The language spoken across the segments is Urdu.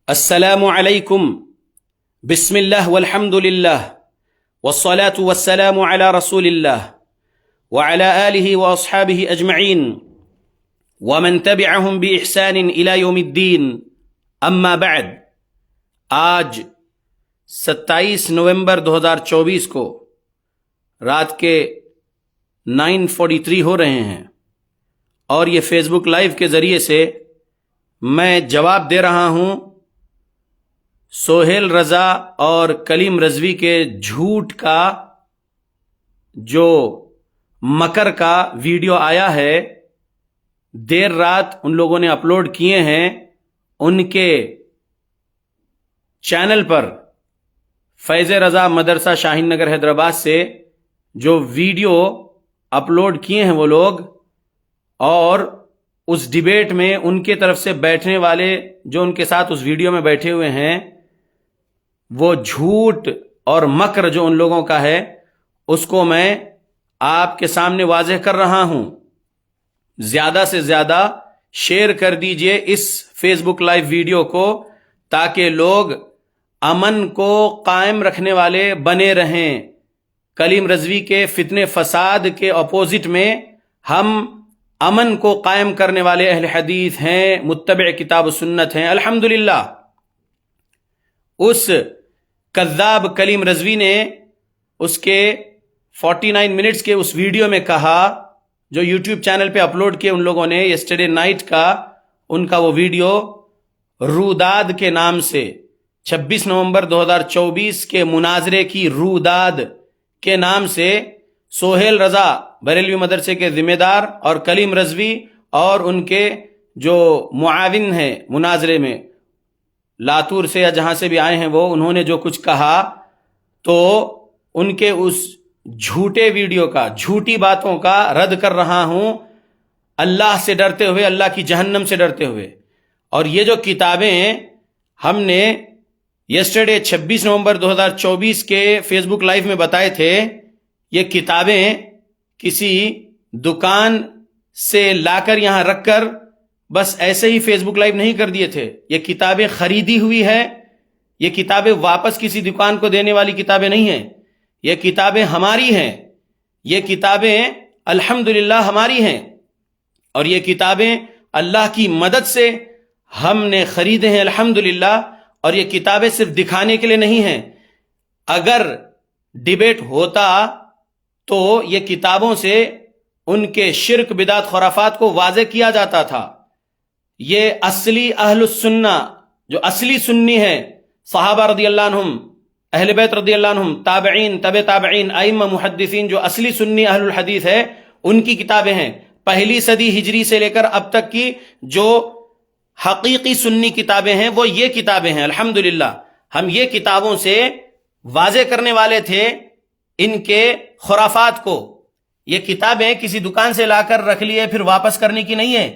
السلام علیکم بسم اللہ والحمد للہ والصلاة والسلام على رسول اللہ وعلى آلہ واصحابہ اجمعین ومن تبعهم بإحسان الى یوم الدین اما بعد۔ آج 27 نومبر 2024 کو رات کے 9:43 ہو رہے ہیں، اور یہ فیس بک لائیو کے ذریعے سے میں جواب دے رہا ہوں سہیل رضا اور کلیم رضوی کے جھوٹ کا جو مکر کا ویڈیو آیا ہے، دیر رات ان لوگوں نے اپلوڈ کیے ہیں ان کے چینل پر۔ فیض رضا مدرسہ شاہین نگر حیدرآباد سے جو ویڈیو اپلوڈ کیے ہیں وہ لوگ، اور اس ڈیبیٹ میں ان کے طرف سے بیٹھنے والے جو ان کے ساتھ اس ویڈیو میں بیٹھے ہوئے ہیں، وہ جھوٹ اور مکر جو ان لوگوں کا ہے اس کو میں آپ کے سامنے واضح کر رہا ہوں۔ زیادہ سے زیادہ شیئر کر دیجئے اس فیس بک لائیو ویڈیو کو، تاکہ لوگ امن کو قائم رکھنے والے بنے رہیں۔ کلیم رضوی کے فتنے فساد کے اپوزٹ میں ہم امن کو قائم کرنے والے اہل حدیث ہیں، متبع کتاب و سنت ہیں الحمدللہ۔ اس کذاب کلیم رضوی نے اس کے 49 منٹس کے اس ویڈیو میں کہا، جو یوٹیوب چینل پہ اپلوڈ کیے ان لوگوں نے یسٹرڈے نائٹ کا، ان کا وہ ویڈیو روداد کے نام سے 26 نومبر 2024 کے مناظرے کی روداد کے نام سے سہیل رضا بریلوی مدرسے کے ذمہ دار اور کلیم رضوی اور ان کے جو معاون ہیں مناظرے میں، لاتور سے یا جہاں سے بھی آئے ہیں، وہ انہوں نے جو کچھ کہا، تو ان کے اس جھوٹے ویڈیو کا، جھوٹی باتوں کا رد کر رہا ہوں، اللہ سے ڈرتے ہوئے، اللہ کی جہنم سے ڈرتے ہوئے۔ اور یہ جو کتابیں ہم نے یسٹرڈے 26 نومبر 2024 کے فیس بک لائیو میں بتائے تھے، یہ کتابیں کسی دکان سے لا کر یہاں رکھ کر بس ایسے ہی فیس بک لائیو نہیں کر دیے تھے، یہ کتابیں خریدی ہوئی ہے، یہ کتابیں واپس کسی دکان کو دینے والی کتابیں نہیں ہیں، یہ کتابیں ہماری ہیں، یہ کتابیں الحمدللہ ہماری ہیں، اور یہ کتابیں اللہ کی مدد سے ہم نے خریدے ہیں الحمدللہ۔ اور یہ کتابیں صرف دکھانے کے لیے نہیں ہیں، اگر ڈیبیٹ ہوتا تو یہ کتابوں سے ان کے شرک بدعت خرافات کو واضح کیا جاتا تھا۔ یہ اصلی اہل السنہ، جو اصلی سنی ہے، صحابہ رضی اللہ عنہم، اہل بیت رضی اللہ عنہم، تابعین، تبع تابعین، ائمہ محدثین، جو اصلی سنی اہل الحدیث ہے، ان کی کتابیں ہیں۔ پہلی صدی ہجری سے لے کر اب تک کی جو حقیقی سنی کتابیں ہیں وہ یہ کتابیں ہیں الحمدللہ۔ ہم یہ کتابوں سے واضح کرنے والے تھے ان کے خرافات کو۔ یہ کتابیں کسی دکان سے لا کر رکھ لیے پھر واپس کرنے کی نہیں ہے،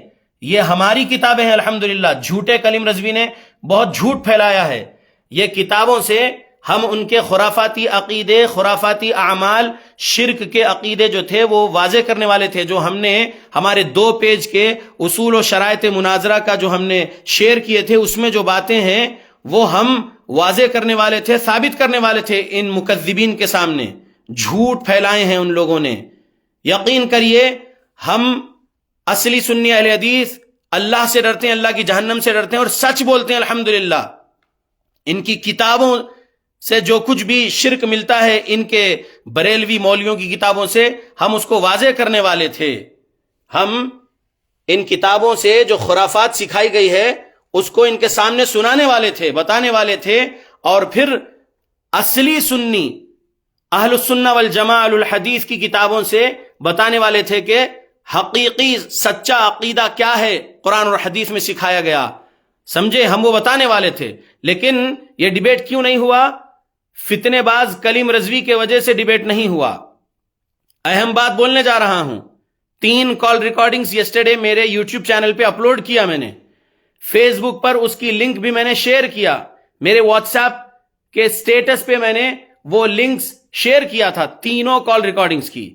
یہ ہماری کتابیں ہیں الحمدللہ۔ جھوٹے کلیم رضوی نے بہت جھوٹ پھیلایا ہے، یہ کتابوں سے ہم ان کے خرافاتی عقیدے، خرافاتی اعمال، شرک کے عقیدے جو تھے وہ واضح کرنے والے تھے، جو ہم نے ہمارے 2 پیج کے اصول و شرائط مناظرہ کا جو ہم نے شیئر کیے تھے، اس میں جو باتیں ہیں وہ ہم واضح کرنے والے تھے، ثابت کرنے والے تھے ان مکذبین کے سامنے۔ جھوٹ پھیلائے ہیں ان لوگوں نے۔ یقین کریے ہم اصلی سنی اہل حدیث اللہ سے ڈرتے ہیں، اللہ کی جہنم سے ڈرتے ہیں، اور سچ بولتے ہیں الحمدللہ۔ ان کی کتابوں سے جو کچھ بھی شرک ملتا ہے، ان کے بریلوی مولویوں کی کتابوں سے، ہم اس کو واضح کرنے والے تھے۔ ہم ان کتابوں سے جو خرافات سکھائی گئی ہے اس کو ان کے سامنے سنانے والے تھے، بتانے والے تھے، اور پھر اصلی سنی اہل السنہ والجماعہ اہل الحدیث کی کتابوں سے بتانے والے تھے کہ حقیقی سچا عقیدہ کیا ہے قرآن اور حدیث میں سکھایا گیا، سمجھے؟ ہم وہ بتانے والے تھے۔ لیکن یہ ڈیبیٹ کیوں نہیں ہوا؟ فتنے باز کلیم رضوی کے وجہ سے ڈیبیٹ نہیں ہوا۔ اہم بات بولنے جا رہا ہوں۔ 3 کال ریکارڈنگز یسٹرڈے میرے یوٹیوب چینل پہ اپلوڈ کیا میں نے، فیس بک پر اس کی لنک بھی میں نے شیئر کیا، میرے واٹس ایپ کے سٹیٹس پہ میں نے وہ لنکس شیئر کیا تھا 3 کال ریکارڈنگز کی۔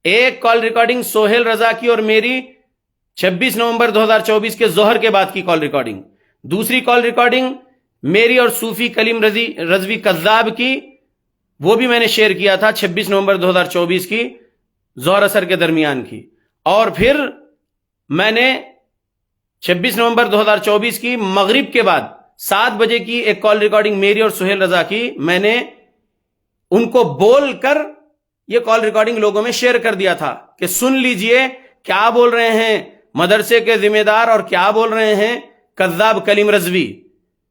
ایک کال ریکارڈنگ سہیل رضا کی اور میری 26 نومبر 2024 کے ظہر کے بعد کی کال ریکارڈنگ، دوسری کال ریکارڈنگ میری اور صوفی کلیم رضوی کذاب کی، وہ بھی میں نے شیئر کیا تھا 26 نومبر 2024 کی ظہر اثر کے درمیان کی. اور پھر میں نے 26 نومبر 2024 کی مغرب کے بعد 7 بجے کی ایک کال ریکارڈنگ میری اور سہیل رضا کی، میں نے ان کو بول کر یہ کال ریکارڈنگ لوگوں میں شیئر کر دیا تھا کہ سن لیجئے کیا بول رہے ہیں مدرسے کے ذمہ دار اور کیا بول رہے ہیں کذاب کلیم رضوی.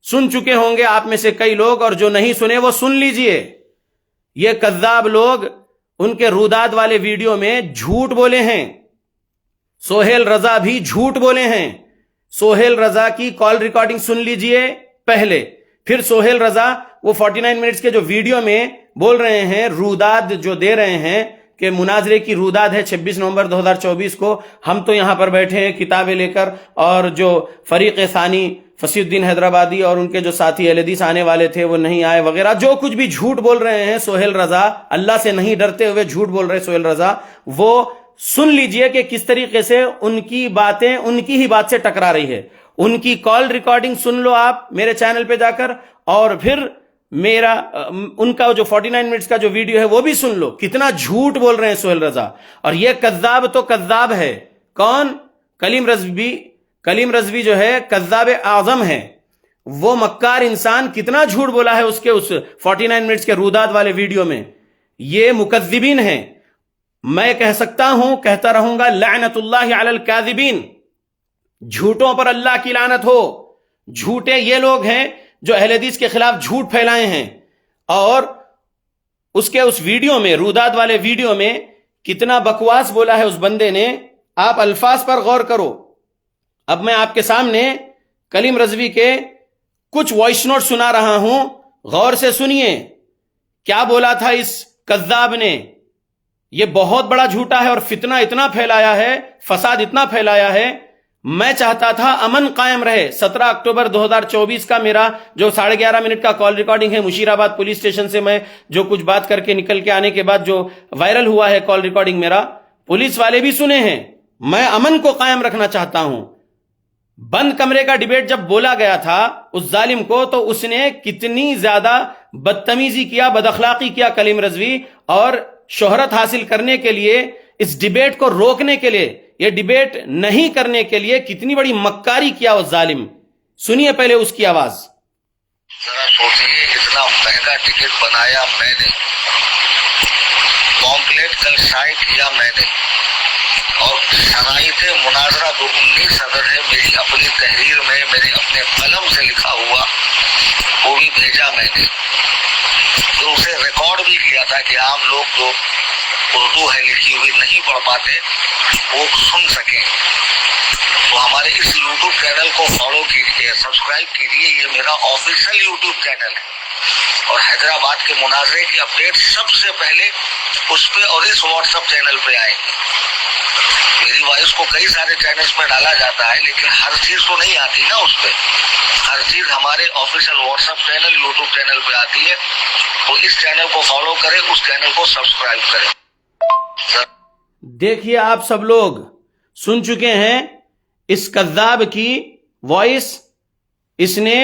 سن چکے ہوں گے آپ میں سے کئی لوگ، اور جو نہیں سنے وہ سن لیجئے. یہ کذاب لوگ ان کے روداد والے ویڈیو میں جھوٹ بولے ہیں. سہیل رضا بھی جھوٹ بولے ہیں. سہیل رضا کی کال ریکارڈنگ سن لیجئے پہلے، پھر سہیل رضا وہ 49 منٹس کے جو ویڈیو میں بول رہے ہیں، روداد جو دے رہے ہیں کہ مناظرے کی روداد ہے 26 نومبر 2024 کو، ہم تو یہاں پر بیٹھے ہیں کتابیں لے کر، اور جو فریق ثانی فصیح الدین حیدرآبادی اور ان کے جو ساتھی اہل حدیث آنے والے تھے وہ نہیں آئے وغیرہ، جو کچھ بھی جھوٹ بول رہے ہیں سہیل رضا، اللہ سے نہیں ڈرتے ہوئے جھوٹ بول رہے سہیل رضا، وہ سن لیجئے کہ کس طریقے سے ان کی باتیں ان کی ہی بات سے ٹکرا رہی ہے. ان کی کال ریکارڈنگ سن لو آپ میرے چینل پہ جا کر، اور پھر ان کا جو 49 منٹس کا جو ویڈیو ہے وہ بھی سن لو. کتنا جھوٹ بول رہے ہیں سہیل رضا. اور یہ کذاب تو کذاب ہے. کون؟ کلیم رضوی جو ہے کذاب اعظم ہے. وہ مکار انسان کتنا جھوٹ بولا ہے اس 49 منٹس کے روداد والے ویڈیو میں. یہ مکذبین ہیں. میں کہہ سکتا ہوں، کہتا رہوں گا، لعنت اللہ علی الکاذبین. جھوٹوں پر اللہ کی لعنت ہو. جھوٹے یہ لوگ ہیں جو اہل حدیث کے خلاف جھوٹ پھیلائے ہیں. اور اس ویڈیو میں، روداد والے ویڈیو میں کتنا بکواس بولا ہے اس بندے نے. آپ الفاظ پر غور کرو. اب میں آپ کے سامنے کلیم رضوی کے کچھ وائس نوٹ سنا رہا ہوں، غور سے سنیے کیا بولا تھا اس کذاب نے. یہ بہت بڑا جھوٹا ہے اور فتنہ اتنا پھیلایا ہے، فساد اتنا پھیلایا ہے. میں چاہتا تھا امن قائم رہے. 17 اکتوبر 2024 کا میرا جو 11:30 منٹ کا کال ریکارڈنگ ہے مشیر آباد پولیس اسٹیشن سے، میں جو کچھ بات کر کے نکل کے آنے کے بعد جو وائرل ہوا ہے کال ریکارڈنگ میرا، پولیس والے بھی سنے ہیں. میں امن کو قائم رکھنا چاہتا ہوں. بند کمرے کا ڈیبیٹ جب بولا گیا تھا اس ظالم کو، تو اس نے کتنی زیادہ بدتمیزی کیا، بد اخلاقی کیا کلیم رضوی. اور شہرت حاصل کرنے کے لیے، اس ڈیبیٹ کو روکنے کے لیے، یہ ڈیبیٹ نہیں کرنے کے لیے کتنی بڑی مکاری کیا اس ظالم. سنیے پہلے اس کی آواز. ذرا سوچیے، اتنا مہنگا ٹکٹ بنایا میں نے، پومپلیٹ کل شائع کیا میں نے، اور شرائط مناظرہ جو 19 صدر ہے میری اپنی تحریر میں میرے اپنے قلم سے لکھا ہوا وہ بھی بھیجا میں نے. تو اسے ریکارڈ بھی کیا تھا کہ عام لوگ جو اردو ہے لکھی ہوئی نہیں پڑھ پاتے وہ سن سکیں. تو ہمارے اس یوٹیوب چینل کو فالو کیجیے، سبسکرائب کیجیے. یہ میرا آفیشیل یوٹیوب چینل ہے، اور حیدرآباد کے مناظرے کی اپڈیٹ سب سے پہلے اس پہ اور اس واٹس ایپ چینل پہ آئیں گے. میری وائس کو کئی سارے چینلز پہ ڈالا جاتا ہے لیکن ہر چیز تو نہیں آتی نا اس پہ. ہر چیز ہمارے official what's app channel, YouTube channel پہ آتی ہے. تو اس چینل کو فالو کریں، اس چینل کو سبسکرائب کریں. دیکھیے آپ سب لوگ سن چکے ہیں اس کذاب کی وائس. اس نے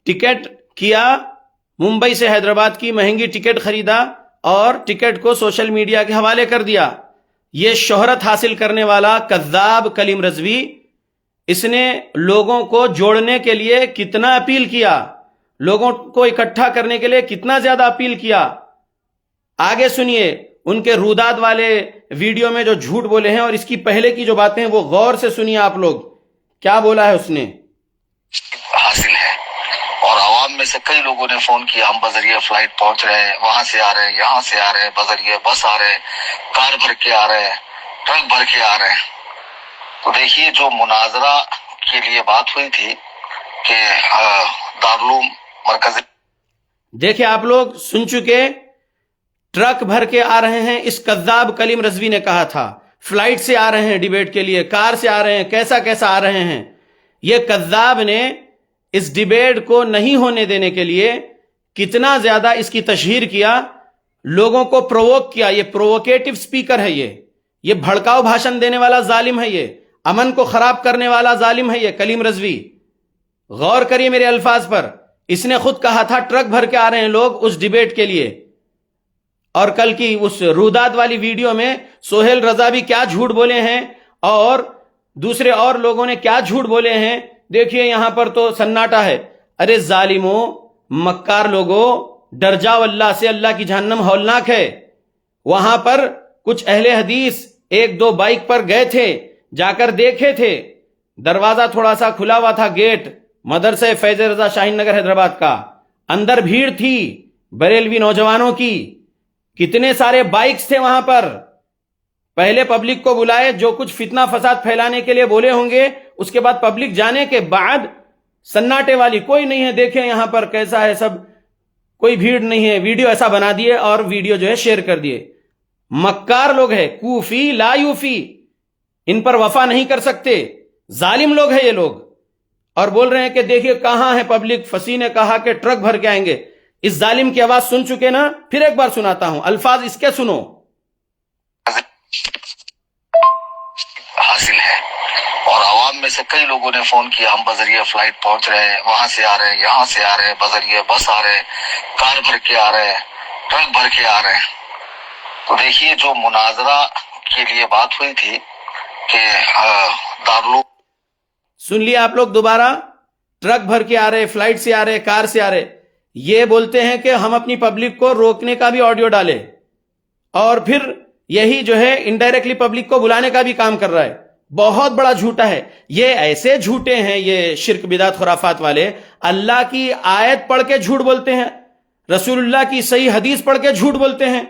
ٹکٹ کیا ممبئی سے حیدرآباد کی، مہنگی ٹکٹ خریدا اور ٹکٹ کو سوشل میڈیا کے حوالے کر دیا. یہ شہرت حاصل کرنے والا کذاب کلیم رضوی، اس نے لوگوں کو جوڑنے کے لیے کتنا اپیل کیا، لوگوں کو اکٹھا کرنے کے لیے کتنا زیادہ اپیل کیا. آگے سنیے ان کے روداد والے ویڈیو میں جو جھوٹ بولے ہیں، اور اس کی پہلے کی جو باتیں ہیں وہ غور سے سنیے آپ لوگ کیا بولا ہے اس نے. حاصل ہے، اور عوام میں سے کئی لوگوں نے فون کیا، ہم بذریعہ فلائٹ پہنچ رہے ہیں، وہاں سے آ رہے ہیں، یہاں سے آ رہے ہیں، بذریعہ بس آ رہے ہیں، کار بھر کے آ رہے ہیں، ٹرک بھر کے آ رہے ہیں. تو دیکھیے جو مناظرہ کے لیے بات ہوئی تھی کہ دارالعلوم مرکز، دیکھیں آپ لوگ سن چکے، ٹرک بھر کے آ رہے ہیں. اس کذاب کلیم رضوی نے کہا تھا فلائٹ سے آ رہے ہیں ڈیبیٹ کے لیے، کار سے آ رہے ہیں، کیسا کیسا آ رہے ہیں. یہ کذاب نے اس ڈیبیٹ کو نہیں ہونے دینے کے لیے کتنا زیادہ اس کی تشہیر کیا، لوگوں کو پرووک کیا. یہ پرووکیٹو سپیکر ہے، یہ بھڑکاؤ بھاشن دینے والا ظالم ہے، یہ امن کو خراب کرنے والا ظالم ہے یہ کلیم رضوی. غور کریے میرے الفاظ پر. اس نے خود کہا تھا ٹرک بھر کے آ رہے ہیں لوگ اس ڈیبیٹ کے لیے. اور کل کی اس روداد والی ویڈیو میں سہیل رضا بھی کیا جھوٹ بولے ہیں اور دوسرے اور لوگوں نے کیا جھوٹ بولے ہیں. دیکھیے یہاں پر تو سناٹا ہے. ارے ظالموں، مکار لوگوں، ڈر جاؤ اللہ سے، اللہ کی جہنم ہولناک ہے. وہاں پر کچھ اہل حدیث ایک دو بائک پر گئے تھے، جا کر دیکھے تھے. دروازہ تھوڑا سا کھلا ہوا تھا، گیٹ مدرسہ فیض رضا شاہین نگر حیدرآباد کا. اندر بھیڑ تھی بریلوی نوجوانوں کی، کتنے سارے بائکس تھے وہاں پر. پہلے پبلک کو بلائے، جو کچھ فتنہ فساد پھیلانے کے لیے بولے ہوں گے، اس کے بعد پبلک جانے کے بعد سناٹے والی کوئی نہیں ہے. دیکھیں یہاں پر کیسا ہے، سب کوئی بھیڑ نہیں ہے. ویڈیو ایسا بنا دیے اور ویڈیو جو ہے شیئر کر دیے. مکار لوگ ہیں، کوفی لا یوفی، ان پر وفا نہیں کر سکتے. ظالم لوگ ہیں یہ لوگ. اور بول رہے ہیں کہ دیکھیے کہاں ہے پبلک. فصیح نے کہا کہ ٹرک بھر کے آئیں گے. اس ظالم کی آواز سن چکے نا؟ پھر ایک بار سناتا ہوں، الفاظ اس کے سنو. حاصل ہے اور عوام میں سے کئی لوگوں نے فون کیا، ہم بذریعہ فلائٹ پہنچ رہے ہیں، وہاں سے آ رہے ہیں، یہاں سے آ رہے ہیں، بذریعہ بس آ رہے ہیں، کار بھر کے آ رہے ہیں، ٹرک بھر کے آ رہے ہیں. تو دیکھیے جو مناظرہ کے لیے بات ہوئی تھی کہ دارالعلوم، سن لیا آپ لوگ دوبارہ؟ ٹرک بھر کے آ رہے، فلائٹ سے آ رہے، کار سے آ رہے. یہ بولتے ہیں کہ ہم اپنی پبلک کو روکنے کا بھی آڈیو ڈالے، اور پھر یہی جو ہے انڈائریکٹلی پبلک کو بلانے کا بھی کام کر رہا ہے. بہت بڑا جھوٹا ہے. یہ ایسے جھوٹے ہیں یہ شرک بدعت خرافات والے. اللہ کی آیت پڑھ کے جھوٹ بولتے ہیں، رسول اللہ کی صحیح حدیث پڑھ کے جھوٹ بولتے ہیں،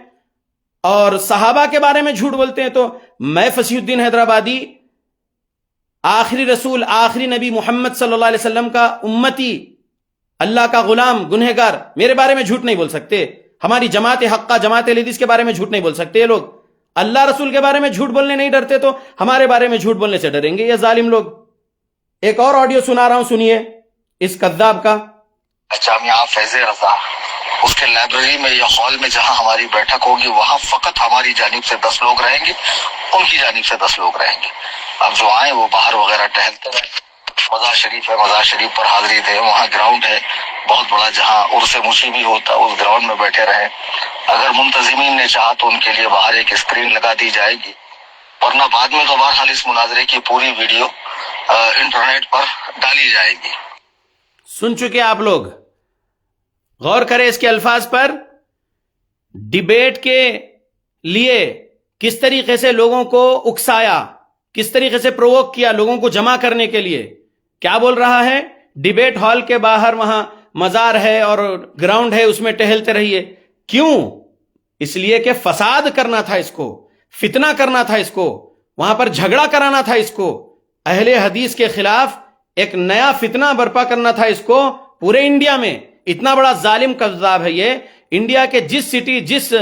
اور صحابہ کے بارے میں جھوٹ بولتے ہیں. تو میں فصیح الدین حیدرآبادی، آخری رسول، آخری نبی محمد صلی اللہ علیہ وسلم کا امتی، اللہ کا غلام، گنہگار، میرے بارے میں جھوٹ نہیں بول سکتے. ہماری جماعت حقہ، جماعت اہل حدیث کے بارے میں جھوٹ نہیں بول سکتے یہ لوگ. اللہ رسول کے بارے میں جھوٹ بولنے نہیں ڈرتے تو ہمارے بارے میں جھوٹ بولنے سے ڈریں گے یہ ظالم لوگ. ایک اور آڈیو سنا رہا ہوں، سنیے اس کذاب کا. جامعہ فیض رضا، اس کے لائبریری میں یا ہال میں جہاں ہماری بیٹھک ہوگی، وہاں فقط ہماری جانب سے 10 لوگ رہیں گے، ان کی جانب سے 10 لوگ رہیں گے. اب جو آئیں وہ باہر وغیرہ ٹہلتے رہیں. مزار شریف ہے، مزار شریف پر حاضری دے. وہاں گراؤنڈ ہے بہت بڑا جہاں عرس موشی بھی ہوتا، اس گراؤنڈ میں بیٹھے رہیں. اگر منتظمین نے چاہا تو ان کے لیے باہر ایک اسکرین لگا دی جائے گی، ورنہ بعد میں تو بہرحال اس مناظرے کی پوری ویڈیو انٹرنیٹ پر ڈالی جائے گی. سن چکے آپ لوگ؟ غور کریں اس کے الفاظ پر. ڈیبیٹ کے لیے کس طریقے سے لوگوں کو اکسایا، کس طریقے سے پرووک کیا لوگوں کو جمع کرنے کے لیے. کیا بول رہا ہے؟ ڈیبیٹ ہال کے باہر وہاں مزار ہے اور گراؤنڈ ہے، اس میں ٹہلتے رہیے. کیوں؟ اس لیے کہ فساد کرنا تھا اس کو، فتنہ کرنا تھا اس کو، وہاں پر جھگڑا کرانا تھا اس کو، اہل حدیث کے خلاف ایک نیا فتنہ برپا کرنا تھا اس کو پورے انڈیا میں. اتنا بڑا ظالم کذاب ہے یہ. انڈیا کے جس سٹی، جس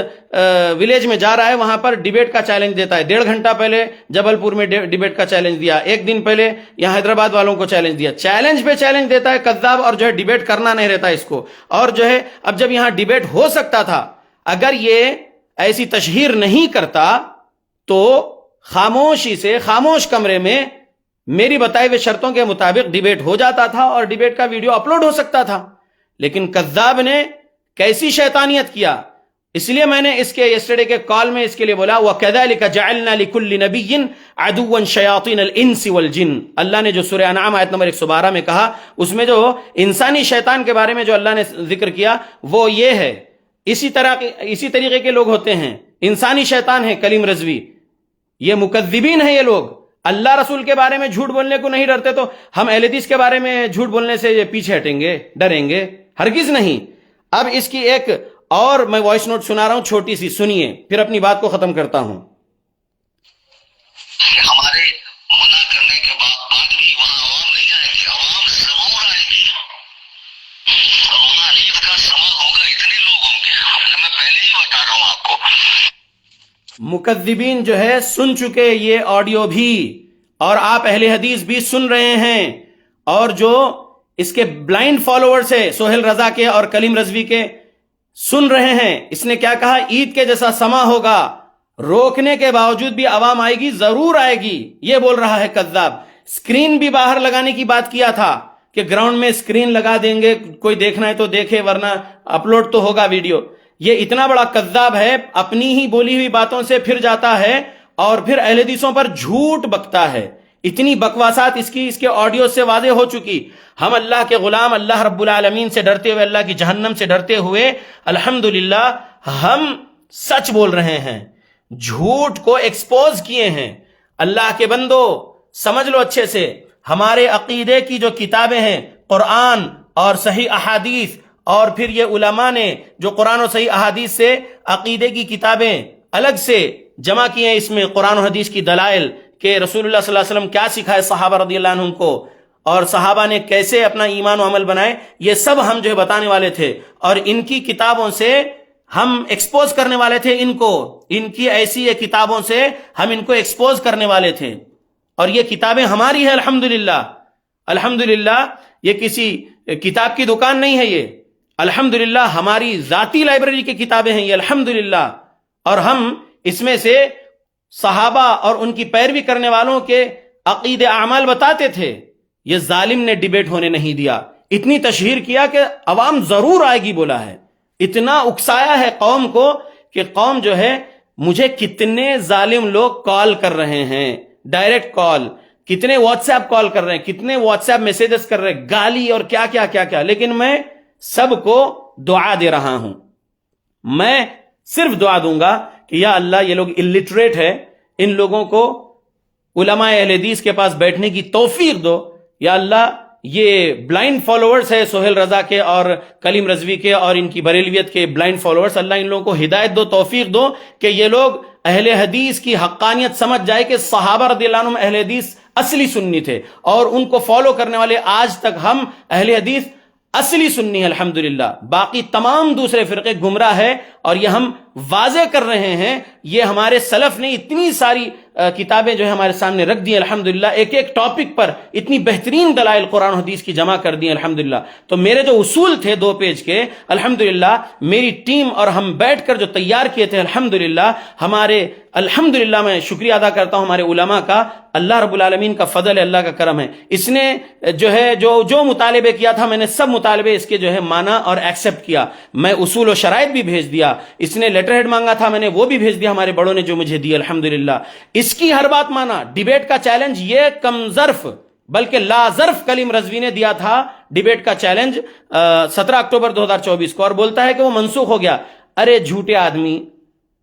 ولیج میں جا رہا ہے وہاں پر ڈیبیٹ کا چیلنج دیتا ہے. 1.5 گھنٹہ پہلے جبل پور میں ڈیبیٹ کا چیلنج دیا، 1 دن پہلے یہاں حیدرآباد والوں کو چیلنج دیا. چیلنج پہ چیلنج دیتا ہے کذاب، اور جو ہے ڈیبیٹ کرنا نہیں رہتا اس کو. اور جو ہے اب جب یہاں ڈیبیٹ ہو سکتا تھا، اگر یہ ایسی تشہیر نہیں کرتا تو خاموشی سے، خاموش کمرے میں میری بتائے ہوئے شرطوں کے مطابق ڈیبیٹ ہو جاتا تھا اور ڈیبیٹ کا ویڈیو اپلوڈ ہو سکتا تھا. لیکن کذاب نے کیسی شیطانیت کیا. اس لیے میں نے اس کے یسٹرڈے کے کال میں اس کے لیے بولا وَكَذَلِكَ جَعَلْنَا لِكُلِّ نَبِيٍّ عَدُوًّا شَيَاطِينَ الْإِنسِ وَالْجِنِّ. اللہ نے جو سورہ انعام آیت نمبر 112 میں کہا، اس میں جو انسانی شیطان کے بارے میں جو اللہ نے ذکر کیا وہ یہ ہے. اسی طریقے کے لوگ ہوتے ہیں. انسانی شیطان ہے کلیم رضوی. یہ مکذبین ہیں یہ لوگ. اللہ رسول کے بارے میں جھوٹ بولنے کو نہیں ڈرتے تو ہم اہل حدیث کے بارے میں جھوٹ بولنے سے یہ پیچھے ہٹیں گے، ڈریں گے؟ ہرگز نہیں. اب اس کی ایک اور میں وائس نوٹ سنا رہا ہوں، چھوٹی سی، سنیے، پھر اپنی بات کو ختم کرتا ہوں. ہمارے منع کرنے کے بعد بھی وہاں عوام نہیں آئے گی، عوام ضرور آئے گی. روزہ عید کا سما ہوگا، اتنے لوگ ہوں گے، میں پہلے ہی بتا رہا ہوں آپ کو. مکذبین جو ہے سن چکے یہ آڈیو بھی، اور آپ اہل حدیث بھی سن رہے ہیں، اور جو اس کے بلائنڈ فالوورز ہیں سہیل رضا کے اور کلیم رضوی کے، سن رہے ہیں. اس نے کیا کہا؟ عید کے جیسا سما ہوگا، روکنے کے باوجود بھی عوام آئے گی، ضرور آئے گی. یہ بول رہا ہے کذاب. اسکرین بھی باہر لگانے کی بات کیا تھا، کہ گراؤنڈ میں اسکرین لگا دیں گے, کوئی دیکھنا ہے تو دیکھے ورنہ اپلوڈ تو ہوگا ویڈیو. یہ اتنا بڑا کذاب ہے, اپنی ہی بولی ہوئی باتوں سے پھر جاتا ہے اور پھر اہل حدیثوں پر جھوٹ بکتا ہے. اتنی بکواسات اس کے آڈیو سے واضح ہو چکی. ہم اللہ کے غلام, اللہ رب العالمین سے ڈرتے ہوئے, اللہ کی جہنم سے ڈرتے ہوئے الحمدللہ ہم سچ بول رہے ہیں, جھوٹ کو ایکسپوز کیے ہیں. اللہ کے بندو سمجھ لو اچھے سے, ہمارے عقیدے کی جو کتابیں ہیں, قرآن اور صحیح احادیث, اور پھر یہ علماء نے جو قرآن اور صحیح احادیث سے عقیدے کی کتابیں الگ سے جمع کی ہیں, اس میں قرآن و حدیث کی دلائل کہ رسول اللہ صلی اللہ علیہ وسلم کیا سکھائے صحابہ رضی اللہ عنہم کو, اور صحابہ نے کیسے اپنا ایمان و عمل بنائے, یہ سب ہم جو ہے بتانے والے تھے. اور ان کی کتابوں سے ہم ایکسپوز کرنے والے تھے ان کو, ان کی ایسی کتابوں سے ہم ان کو ایکسپوز کرنے والے تھے. اور یہ کتابیں ہماری ہیں الحمدللہ. الحمدللہ یہ کسی کتاب کی دکان نہیں ہے, یہ الحمدللہ ہماری ذاتی لائبریری کی کتابیں ہیں یہ الحمدللہ. اور ہم اس میں سے صحابہ اور ان کی پیروی کرنے والوں کے عقید اعمال بتاتے تھے. یہ ظالم نے ڈیبیٹ ہونے نہیں دیا, اتنی تشہیر کیا کہ عوام ضرور آئے گی بولا ہے, اتنا اکسایا ہے قوم کو کہ قوم جو ہے, مجھے کتنے ظالم لوگ کال کر رہے ہیں, ڈائریکٹ کال, کتنے واٹس ایپ کال کر رہے ہیں, کتنے واٹس ایپ میسیجز کر رہے ہیں, گالی اور کیا کیا کیا کیا. لیکن میں سب کو دعا دے رہا ہوں, میں صرف دعا دوں گا کہ یا اللہ یہ لوگ الٹریٹ ہے, ان لوگوں کو علماء اہل حدیث کے پاس بیٹھنے کی توفیق دو. یا اللہ یہ بلائنڈ فالوورز ہے سہیل رضا کے اور کلیم رضوی کے اور ان کی بریلویت کے بلائنڈ فالوورز, اللہ ان لوگوں کو ہدایت دو, توفیق دو کہ یہ لوگ اہل حدیث کی حقانیت سمجھ جائے کہ صحابہ رضی اللہ عنہم اہل حدیث اصلی سنی تھے, اور ان کو فالو کرنے والے آج تک ہم اہل حدیث اصلی سنی ہے الحمدللہ. باقی تمام دوسرے فرقے گمراہ ہے, اور یہ ہم واضح کر رہے ہیں. یہ ہمارے سلف نے اتنی ساری کتابیں جو ہے ہمارے سامنے رکھ دی الحمدللہ, ایک ایک ٹاپک پر اتنی بہترین دلائل قرآن و حدیث کی جمع کر دی الحمدللہ. تو میرے جو اصول تھے 2 پیج کے الحمدللہ, میری ٹیم اور ہم بیٹھ کر جو تیار کیے تھے الحمدللہ, ہمارے الحمدللہ میں شکریہ ادا کرتا ہوں ہمارے علماء کا. اللہ رب العالمین کا فضل ہے, اللہ کا کرم ہے. اس نے جو ہے جو مطالبے کیا تھا, میں نے سب مطالبے اس کے جو ہے مانا اور ایکسپٹ کیا. میں اصول و شرائط بھی بھیج دیا, اس نے لیٹر ہیڈ مانگا تھا, میں نے وہ بھی بھیج دیا, ہمارے بڑوں نے جو مجھے دی الحمدللہ. اس کی ہر بات مانا. ڈیبیٹ کا چیلنج یہ کم ظرف بلکہ لا ظرف کلیم رضوی نے دیا تھا ڈیبیٹ کا چیلنج 17 اکتوبر 2024 کو, اور بولتا ہے کہ وہ منسوخ ہو گیا. ارے جھوٹے آدمی,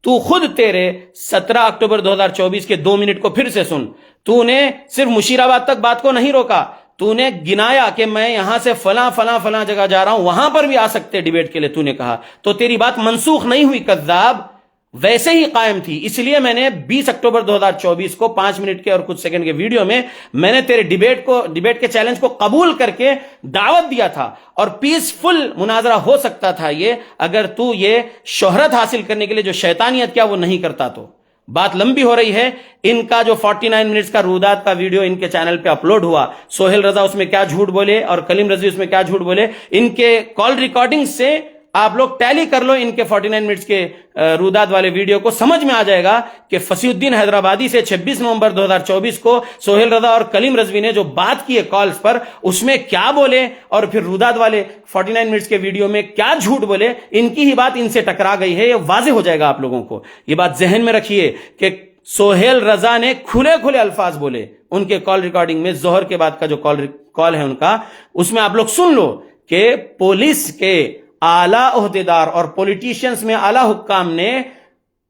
تو خود تیرے 17 اکتوبر 2024 کے 2 منٹ کو پھر سے سن. تو نے صرف مشیرآباد تک بات کو نہیں روکا, تو نے گنایا کہ میں یہاں سے فلاں فلاں فلاں جگہ جا رہا ہوں, وہاں پر بھی آ سکتے ڈیبیٹ کے لیے, تو نے کہا. تو تیری بات منسوخ نہیں ہوئی کذاب, ویسے ہی قائم تھی. اس لیے میں نے 20 اکتوبر 2024 کو 5 منٹ کے اور کچھ سیکنڈ کے ویڈیو میں میں نے تیرے ڈیبیٹ کے چیلنج کو قبول کر کے دعوت دیا تھا, اور پیسفل مناظرہ ہو سکتا تھا یہ اگر تو یہ شہرت حاصل کرنے کے لیے جو شیطانیت کیا وہ نہیں کرتا. تو بات لمبی ہو رہی ہے. ان کا جو 49 منٹس کا رودات کا ویڈیو ان کے چینل پہ اپلوڈ ہوا, سہیل رضا اس میں کیا جھوٹ بولے اور کلیم رضوی اس میں کیا جھوٹ بولے, ان کے کال ریکارڈنگ سے آپ لوگ ٹیلی کر لو. ان کے 49 منٹس کے رودات والے ویڈیو کو سمجھ میں آ جائے گا کہ فصیح الدین حیدرآبادی سے 26 نومبر 2024 کو سہیل رضا اور کلیم رضوی نے جو بات کی ہے کالز پر, اس میں کیا بولے, اور پھر رودات والے 49 منٹس کے ویڈیو میں کیا جھوٹ بولے. ان کی ہی بات ان سے ٹکرا گئی ہے, یہ واضح ہو جائے گا آپ لوگوں کو. یہ بات ذہن میں رکھیے کہ سہیل رضا نے کھلے کھلے الفاظ بولے ان کے کال ریکارڈنگ میں. ظہر کے بعد کا جو کال ہے ان کا, اس میں آپ لوگ سن لو کہ پولیس کے اعلیٰ عہدیدار اور پولیٹیشنز میں اعلیٰ حکام نے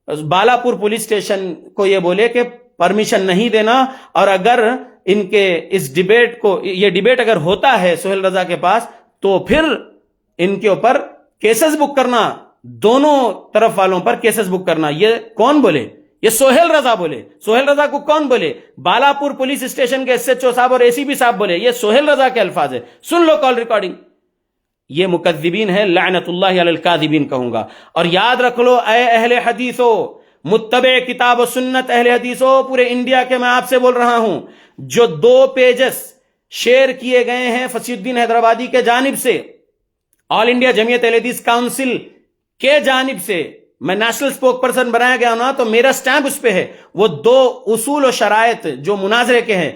بالاپور پولیس اسٹیشن کو یہ بولے کہ پرمیشن نہیں دینا, اور اگر ان کے اس ڈیبیٹ کو, یہ ڈیبیٹ اگر ہوتا ہے سہیل رضا کے پاس, تو پھر ان کے اوپر کیسز بک کرنا, دونوں طرف والوں پر کیسز بک کرنا. یہ کون بولے؟ یہ سہیل رضا بولے. سہیل رضا کو کون بولے؟ بالاپور پولیس اسٹیشن کے SHO صاحب اور ACP صاحب بولے. یہ سہیل رضا کے الفاظ ہے, سن لو کال ریکارڈنگ. یہ مکذبین ہے, لعنت اللہ علی الکاذبین کہوں گا. اور یاد رکھ لو اے اہل حدیثو, متبع کتاب و سنت اہل حدیثو, پورے انڈیا کے میں آپ سے بول رہا ہوں, جو 2 پیجز شیئر کیے گئے ہیں فصیح الدین حیدرآبادی کے جانب سے, آل انڈیا جمعیت اہل حدیث کاؤنسل کے جانب سے, میں نیشنل اسپوک پرسن بنایا گیا نا, تو میرا سٹیمپ اس پہ ہے. وہ 2 اصول و شرائط جو مناظرے کے ہیں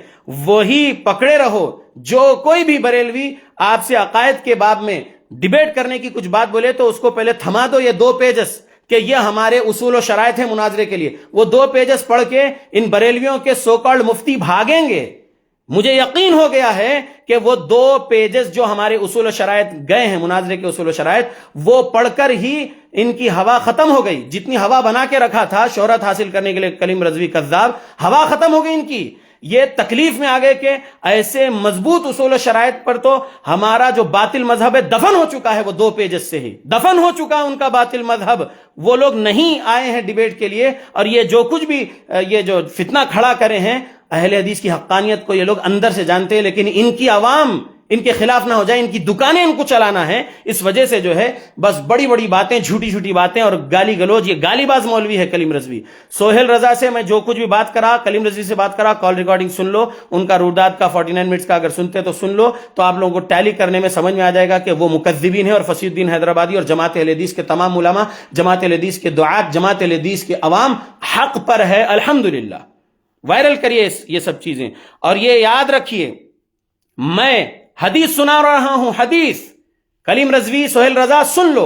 وہی پکڑے رہو, جو کوئی بھی بریلوی آپ سے عقائد کے باب میں ڈیبیٹ کرنے کی کچھ بات بولے تو اس کو پہلے تھما دو یہ 2 پیجز کہ یہ ہمارے اصول و شرائط ہیں مناظرے کے لیے. وہ 2 پیجز پڑھ کے ان بریلویوں کے سو کالڈ مفتی بھاگیں گے. مجھے یقین ہو گیا ہے کہ وہ 2 پیجز جو ہمارے اصول و شرائط گئے ہیں مناظرے کے اصول و شرائط وہ پڑھ کر ہی ان کی ہوا ختم ہو گئی. جتنی ہوا بنا کے رکھا تھا شہرت حاصل کرنے کے لیے کلیم رضوی کذاب, ہوا ختم ہو گئی ان کی. یہ تکلیف میں آ گئے کہ ایسے مضبوط اصول و شرائط پر تو ہمارا جو باطل مذہب ہے دفن ہو چکا ہے. وہ 2 پیجز سے ہی دفن ہو چکا ان کا باطل مذہب. وہ لوگ نہیں آئے ہیں ڈیبیٹ کے لیے, اور یہ جو کچھ بھی یہ جو فتنہ کھڑا کرے ہیں اہل حدیث کی حقانیت کو یہ لوگ اندر سے جانتے ہیں, لیکن ان کی عوام ان کے خلاف نہ ہو جائے, ان کی دکانیں ان کو چلانا ہے. اس وجہ سے جو ہے بس بڑی بڑی باتیں, جھوٹی جھوٹی باتیں اور گالی گلوچ. یہ گالی باز مولوی ہے کلیم رضوی. سہیل رضا سے میں جو کچھ بھی بات کرا, کلیم رضوی سے بات کرا, کال ریکارڈنگ سن لو. ان کا روداد کا 49 منٹس کا اگر سنتے تو سن لو, تو آپ لوگوں کو ٹیلی کرنے میں سمجھ میں آ جائے گا کہ وہ مکذبین ہیں. اور فصیح الدین حیدرآبادی اور جماعت اہل حدیث کے تمام علماء, جماعت اہل حدیث کے دعات, جماعت اہل حدیث کے عوام حق پر ہے الحمدللہ. وائرل کریے یہ سب چیزیں, اور یہ یاد رکھیے میں حدیث سنا رہا ہوں. حدیث کلیم رضوی, سہیل رضا سن لو,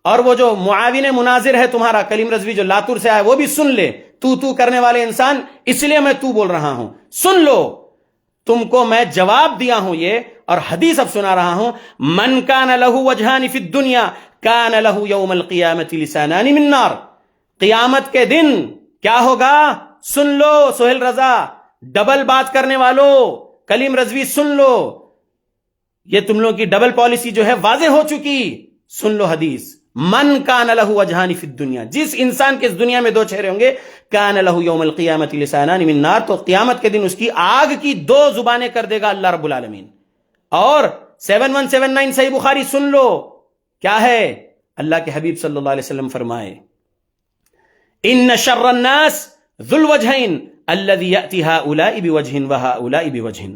اور وہ جو معاون مناظر ہے تمہارا کلیم رضوی جو لاتور سے آئے وہ بھی سن لے. تو کرنے والے انسان, اس لیے میں تو بول رہا ہوں, سن لو. تم کو میں جواب دیا ہوں یہ, اور حدیث اب سنا رہا ہوں. من کان لہ وجہان فی الدنیا کان لہ یوم القیامت لسانان من نار. قیامت کے دن کیا ہوگا سن لو. سہیل رضا ڈبل بات کرنے والو, کلیم رضوی سن لو. یہ تم لوگوں کی ڈبل پالیسی جو ہے واضح ہو چکی. سن لو حدیث. من کان لہ وجہان فی الدنیا, جس انسان کے اس دنیا میں 2 چہرے ہوں گے, کان لہ یوم القیامت لسانان من نار, تو قیامت کے دن اس کی آگ کی 2 زبانیں کر دے گا اللہ رب العالمین. اور 7179 صحیح بخاری سن لو, کیا ہے اللہ کے حبیب صلی اللہ علیہ وسلم فرمائے ان شر الناس ذو الوجہین الذی یأتی ہؤلاء بوجہ وہؤلاء بوجہ.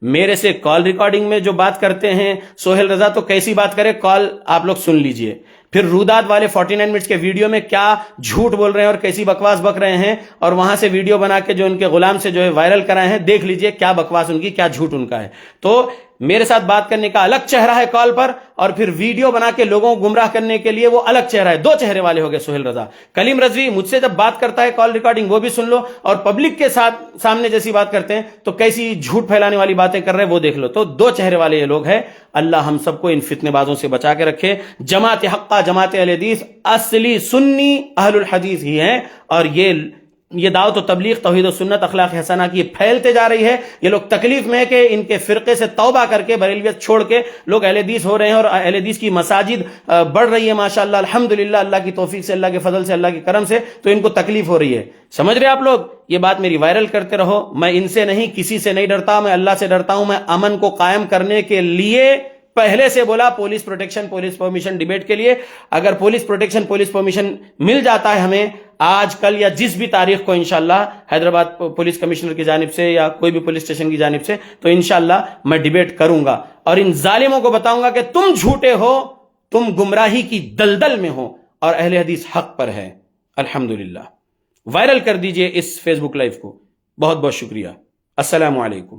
میرے سے کال ریکارڈنگ میں جو بات کرتے ہیں سہیل رضا تو کیسی بات کرے, کال آپ لوگ سن لیجئے. پھر روداد والے 49 منٹس کے ویڈیو میں کیا جھوٹ بول رہے ہیں اور کیسی بکواس بک رہے ہیں, اور وہاں سے ویڈیو بنا کے جو ان کے غلام سے جو ہے وائرل کرائے ہیں, دیکھ لیجئے کیا بکواس ان کی, کیا جھوٹ ان کا ہے. تو میرے ساتھ بات کرنے کا الگ چہرہ ہے کال پر, اور پھر ویڈیو بنا کے لوگوں کو گمراہ کرنے کے لیے وہ الگ چہرہ ہے. 2 چہرے والے ہو گئے سہیل رضا. کلیم رضوی مجھ سے جب بات کرتا ہے کال ریکارڈنگ وہ بھی سن لو, اور پبلک کے ساتھ سامنے جیسی بات کرتے ہیں تو کیسی جھوٹ پھیلانے والی باتیں کر رہے ہیں وہ دیکھ لو. تو 2 چہرے والے یہ لوگ ہیں. اللہ ہم سب کو ان فتنے بازوں سے بچا کے رکھے. جماعت حقہ, جماعت اہل حدیث اصلی سنی اہل الحدیث ہی ہیں, اور یہ دعوت و تبلیغ توحید و سنت اخلاق حسنہ کی پھیلتے جا رہی ہے. یہ لوگ تکلیف میں ہے کہ ان کے فرقے سے توبہ کر کے بریلویت چھوڑ کے لوگ اہل حدیث ہو رہے ہیں, اور اہل حدیث کی مساجد بڑھ رہی ہے ماشاءاللہ الحمدللہ, اللہ کی توفیق سے, اللہ کے فضل سے, اللہ کے کرم سے. تو ان کو تکلیف ہو رہی ہے. سمجھ رہے آپ لوگ؟ یہ بات میری وائرل کرتے رہو. میں ان سے نہیں, کسی سے نہیں ڈرتا, میں اللہ سے ڈرتا ہوں. میں امن کو قائم کرنے کے لیے پہلے سے بولا police protection, police permission debate کے لیے. اگر پولیس پروٹیکشن, پولیس پرمیشن مل جاتا ہے ہمیں آج کل یا جس بھی تاریخ کو انشاءاللہ حیدرآباد پولیس کمشنر کی جانب سے یا کوئی بھی پولیس اسٹیشن کی جانب سے, تو انشاءاللہ میں ڈیبیٹ کروں گا, اور ان ظالموں کو بتاؤں گا کہ تم جھوٹے ہو, تم گمراہی کی دلدل میں ہو, اور اہل حدیث حق پر ہے الحمدللہ. وائرل کر دیجئے اس فیس بک لائیو کو. بہت بہت شکریہ. السلام علیکم.